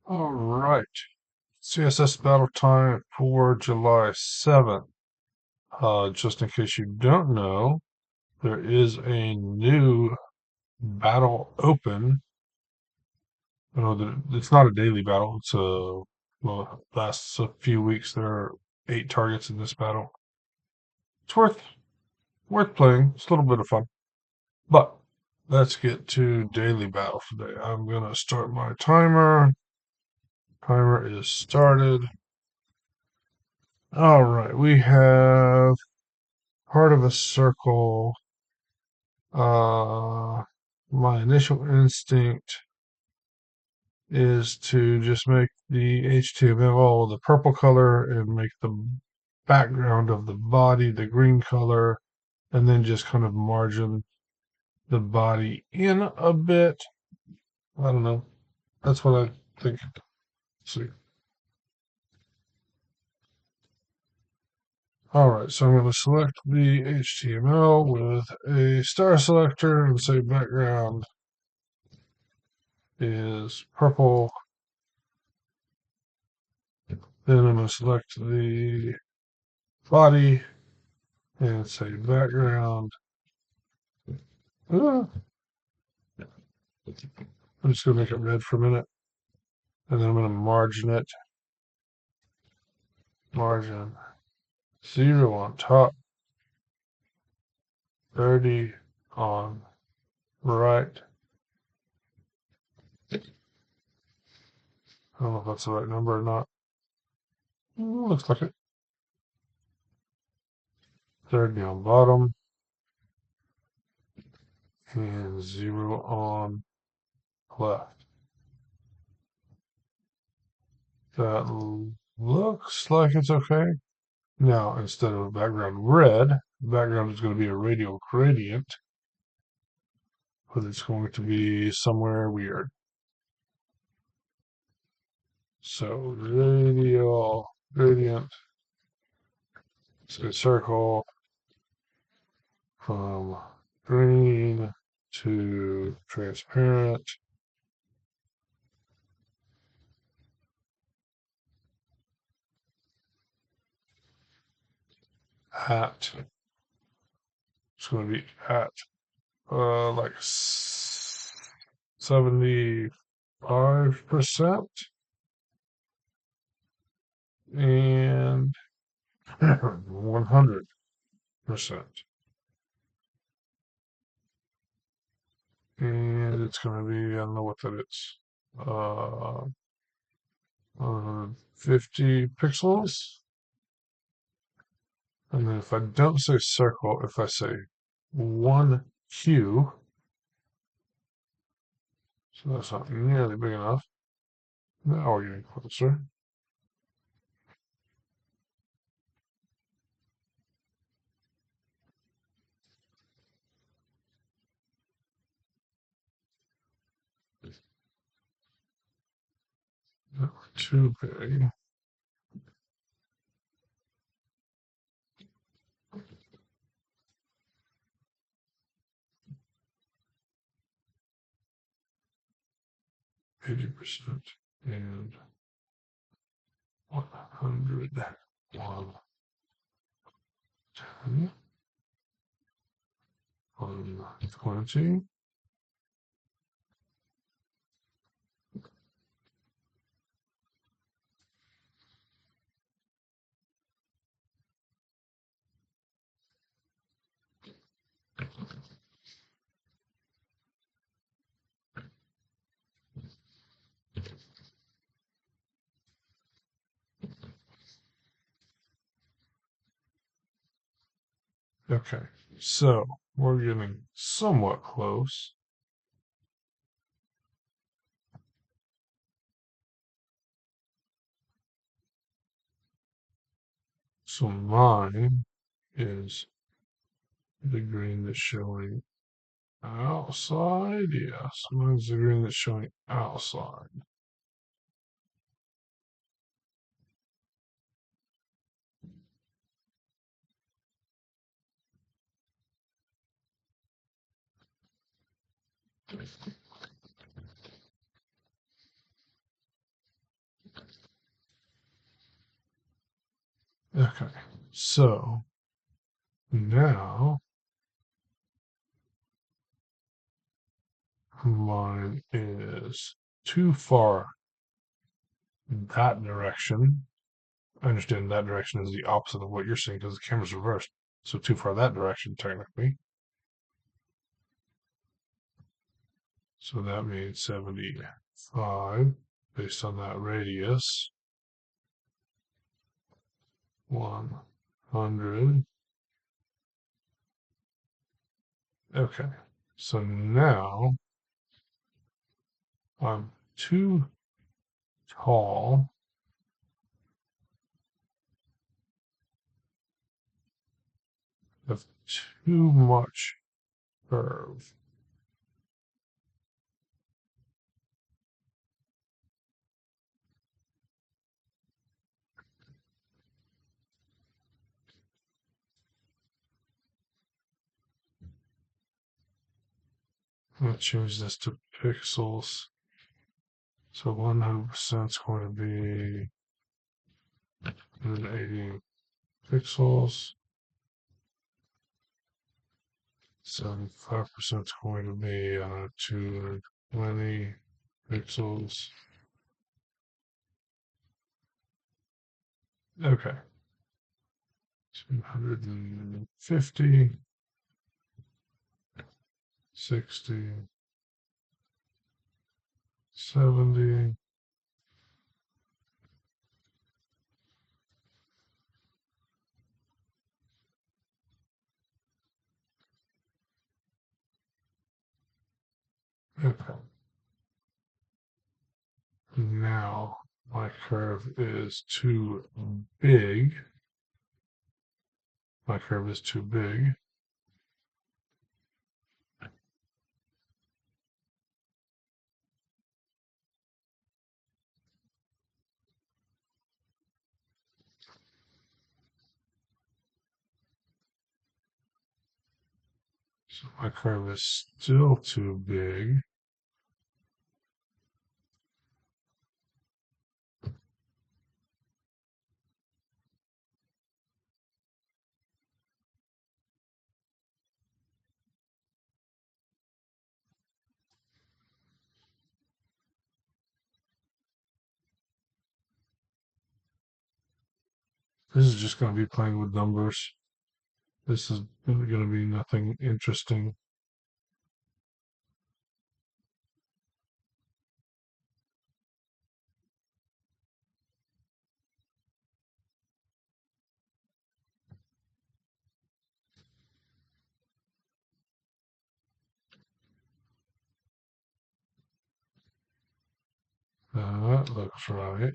All right. CSS Battle Time for July 7th. Just in case you don't know, there is a new battle open. It's not a daily battle. Well, lasts a few weeks. There are 8 targets in this battle. It's worth playing. It's a little bit of fun. But let's get to daily battle today. I'm gonna start my timer. Timer is started. All right, we have part of a circle. My initial instinct is to just make the HTML the purple color and make the background of the body the green color, and then just kind of margin the body in a bit. I don't know. That's what I think. Let's see. All right, so I'm going to select the HTML with a star selector and say background is purple. Then I'm going to select the body and say background. I'm just going to make it red for a minute. And then I'm going to margin it. Margin 0 on top, 30 on right. I don't know if that's the right number or not. Looks like it. 30 on bottom. And 0 on left. That looks like it's okay. Now, instead of a background red, the background is going to be a radial gradient, but it's going to be somewhere weird. So radial gradient, so circle from green to transparent. At, it's going to be at like 75% and 100%. And it's going to be, I don't know what that is, 50 pixels. And then if I don't say circle, if I say 1Q, so that's not nearly big enough. Now we're getting closer. Not too big. %, and 100, 110, 120. Okay, so we're getting somewhat close. So mine is the green that's showing outside. Yes, mine's the green that's showing outside. Okay, so now mine is too far that direction. I understand that direction is the opposite of what you're seeing because the camera's reversed. So too far that direction, technically. So that means 75 based on that radius. 100. Okay. So now I'm too tall. Have too much curve. I'm going to change this to pixels. So 100% is going to be 180 pixels. 75% is going to be 220 pixels. Okay. 250, 60, 70. Okay. Now my curve is too big. My curve is too big. So my curve is still too big. This is just going to be playing with numbers. This is going to be nothing interesting. That looks right.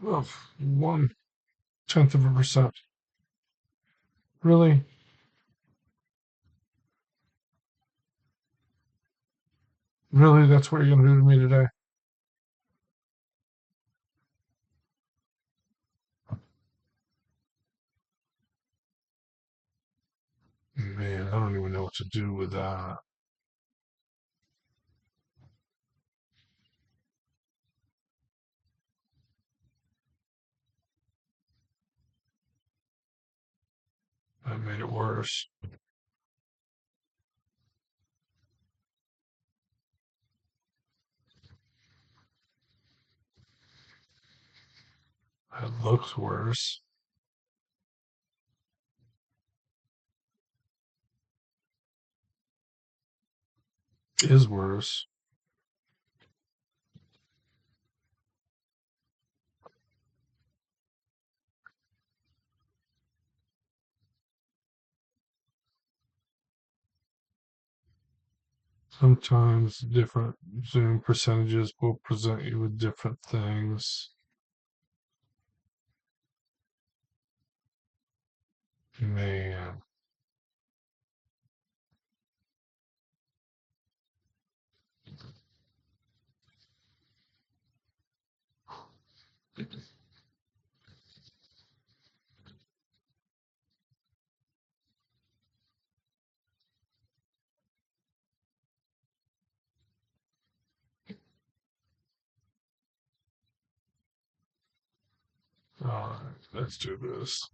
Oh, 0.1%. Really? Really? That's what you're going to do to me today? Man, I don't even know what to do with that. That made it worse. That looks worse. Is worse. Sometimes different Zoom percentages will present you with different things. Man. Alright, let's do this.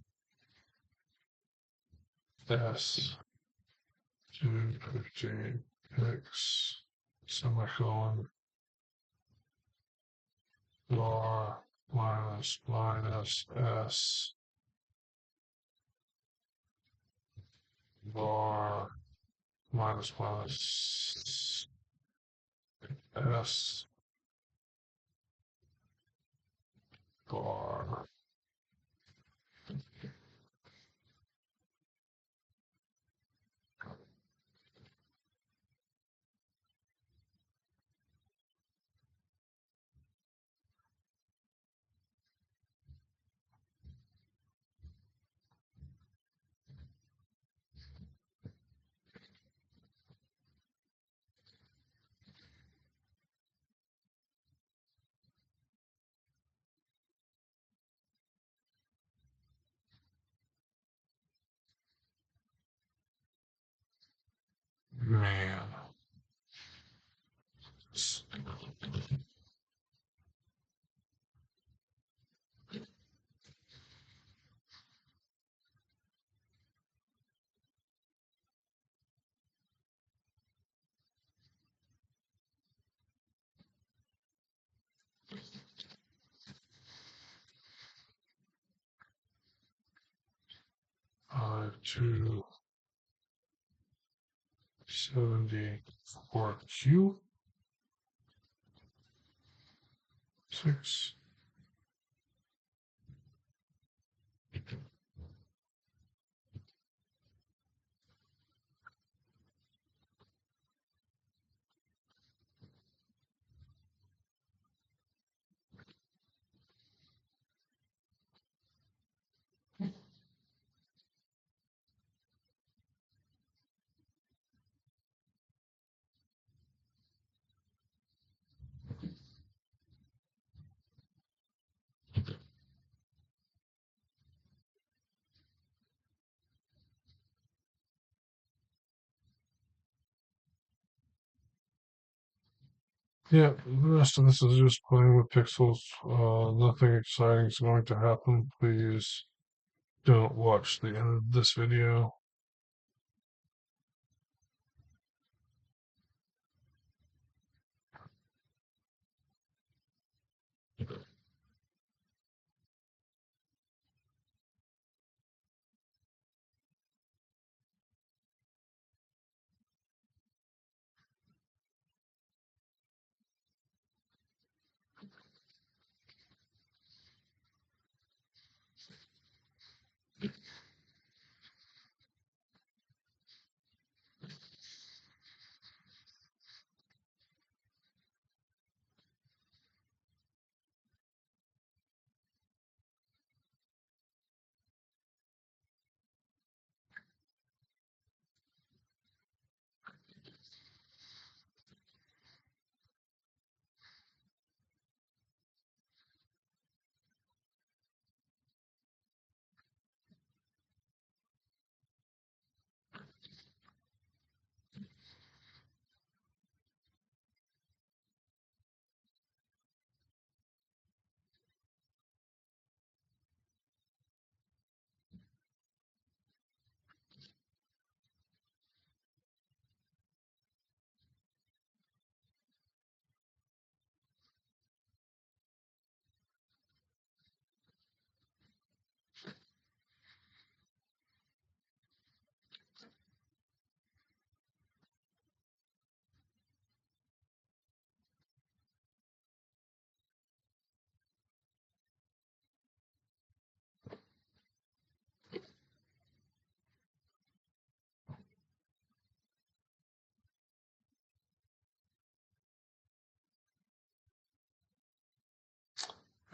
S 215 X semicolon bar minus S bar minus S bar. Man. 5274Q 6. Yeah, the rest of this is just playing with pixels. Nothing exciting is going to happen. Please don't watch the end of this video.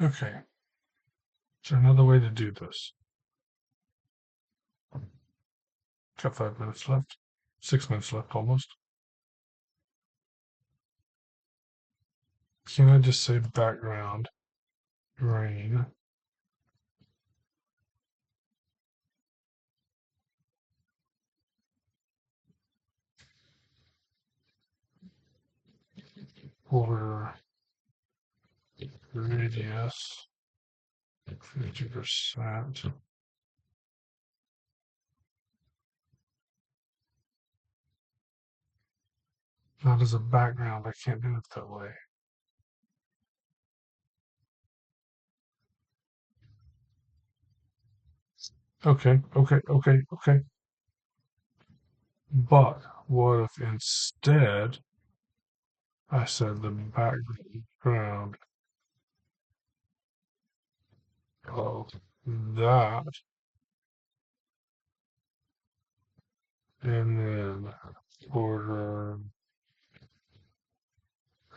Okay, is there another way to do this? Got 5 minutes left. 6 minutes left almost. Can I just say background green? Border radius 50%. Not as a background, I can't do it that way. Okay, okay, okay, okay. But what if instead I said the background of that, and then border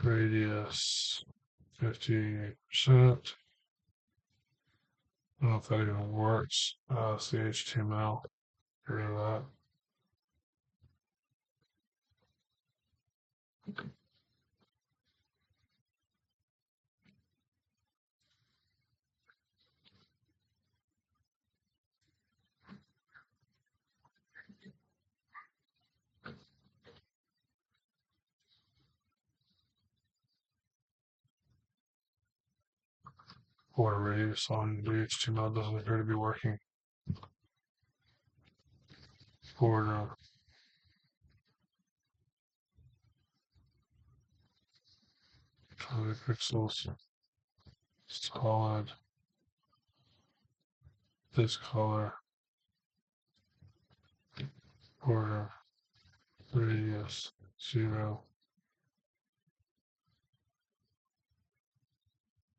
radius 50%. I don't know if that even works. It's the HTML. Get rid of that. Border radius on the HTML doesn't appear to be working. Border 20 pixels, solid, this color, border radius 0.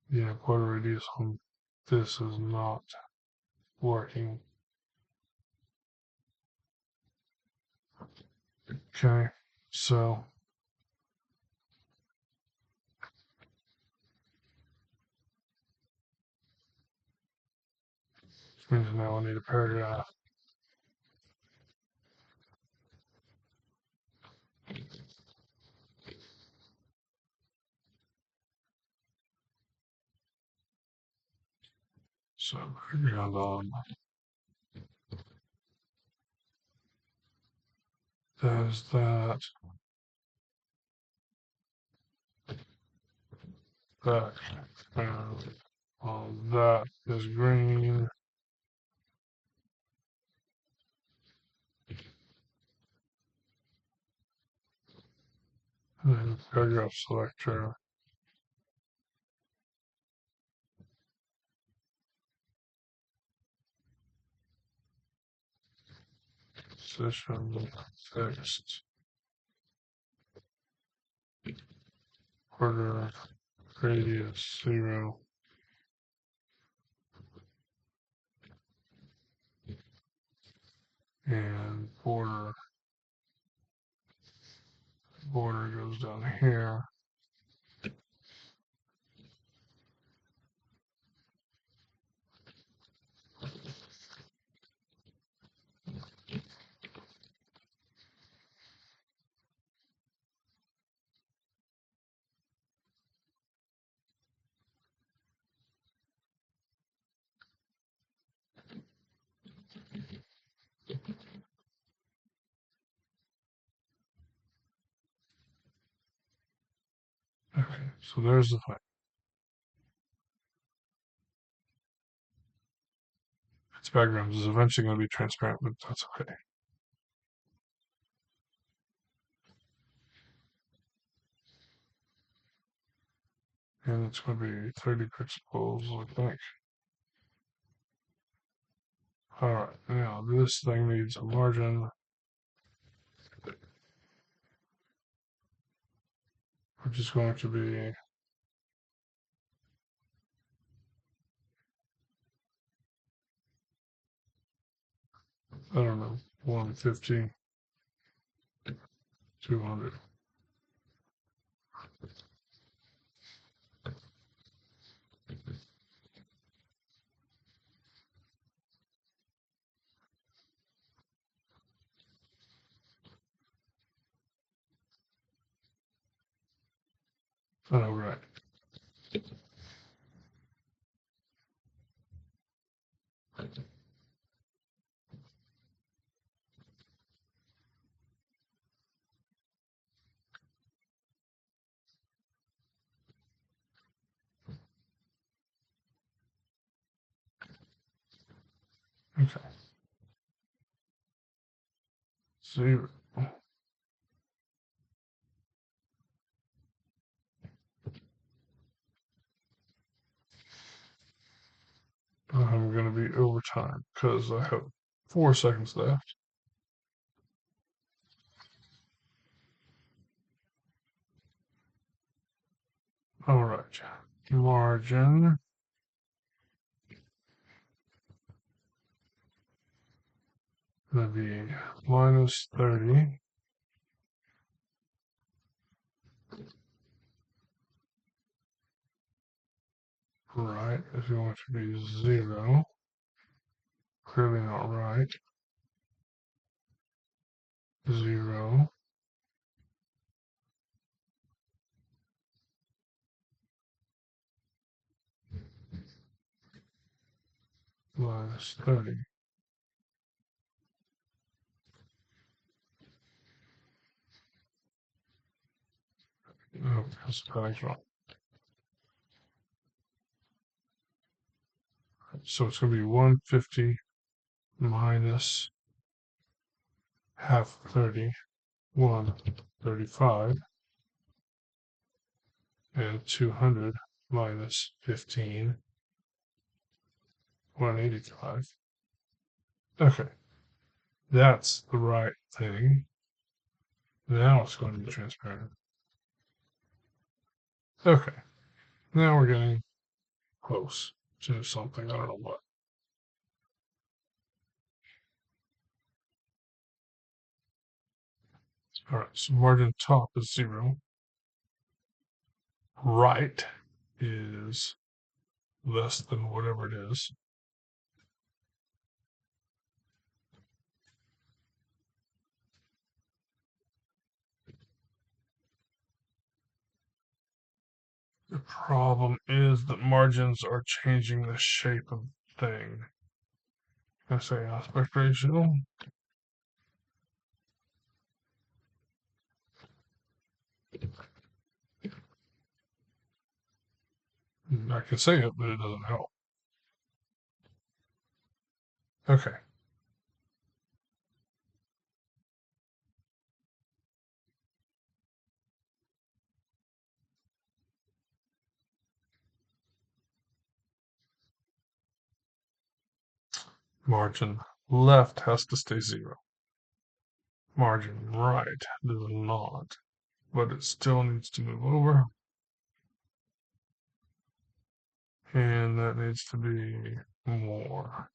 Yeah, border radius on this is not working. Okay, so which means now I need a paragraph. So background on there's that background on that is green. And then paragraph selector. Position fixed. Border radius 0. And border goes down here. Okay, so there's the thing. Its background is eventually going to be transparent, but that's okay. And it's going to be 30 pixels, I think. All right, now this thing needs a margin, which is going to be, I don't know, 150, 200. All right. Okay. 0. I'm going to be overtime because I have 4 seconds left. All right. Margin. Going to be minus 30. Right is going to be 0. Clearly not right. 0. Minus 30. Oh, that's spelling's wrong. So it's going to be 150 minus half 30, 135, and 200 minus 15, 185. Okay, that's the right thing. Now it's going to be transparent. Okay, now we're getting close to something. I don't know what. All right, so margin top is 0. Right is less than whatever it is. The problem is that margins are changing the shape of the thing. I say aspect ratio. I can say it, but it doesn't help. Okay. Margin left has to stay 0. Margin right does not, but it still needs to move over. And that needs to be more.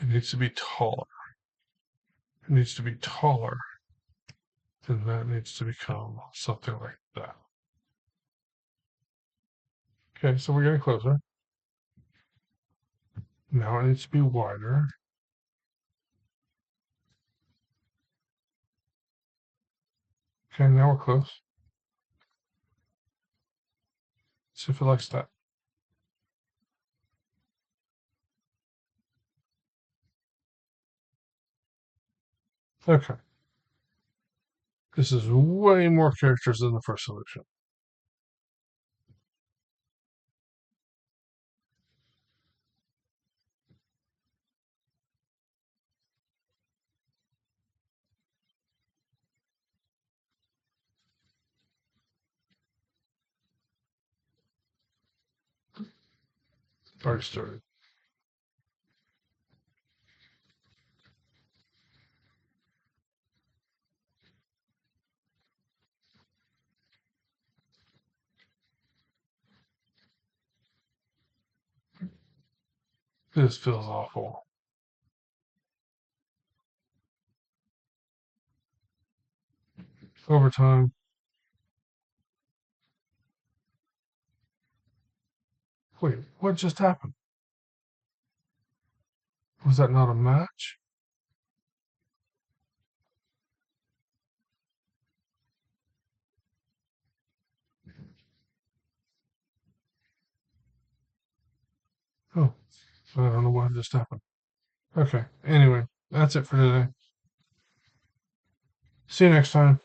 It needs to be taller. It needs to be taller. And that needs to become something like that. Okay, so we're getting closer. Now it needs to be wider. Okay, now we're close. See if it likes that. Okay. This is way more characters than the first solution. Already started. This feels awful. Overtime. Wait, what just happened? Was that not a match? Oh, I don't know what just happened. Okay. Anyway, that's it for today. See you next time.